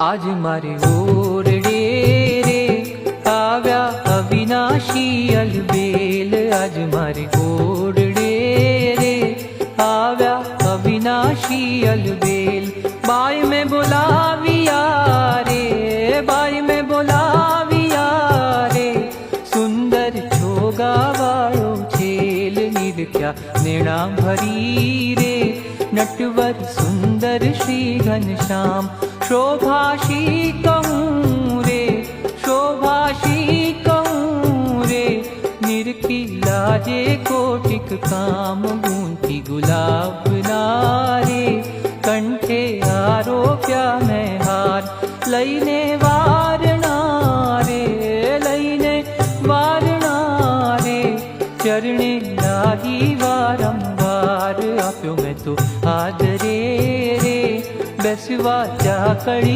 आज मारे ओरडे रे આવ્યા અવિનાશી અલબેલ। आज मारे ओरडे रे આવ્યા अविनाशी अलबेल। बाई में बोलाविया रे, बाई में बोलाविया रे, सुंदर छोगावाळो छेल। निरख्या नेणा भरी रे, नटवर सुंदर श्री घनश्याम। शोभाशी कहूँ रे, शोभाशी कहूँ रे, निरखी लाजे कोटिक काम। गूंथी गुलाब नारे, कंठे आरोप्या मैं हार। लईने वारणा रे, लईने वारणा रे, चरणे लागी वारंवार। आप्यो मैं तो आदरे रे, बेसवा जा कड़ी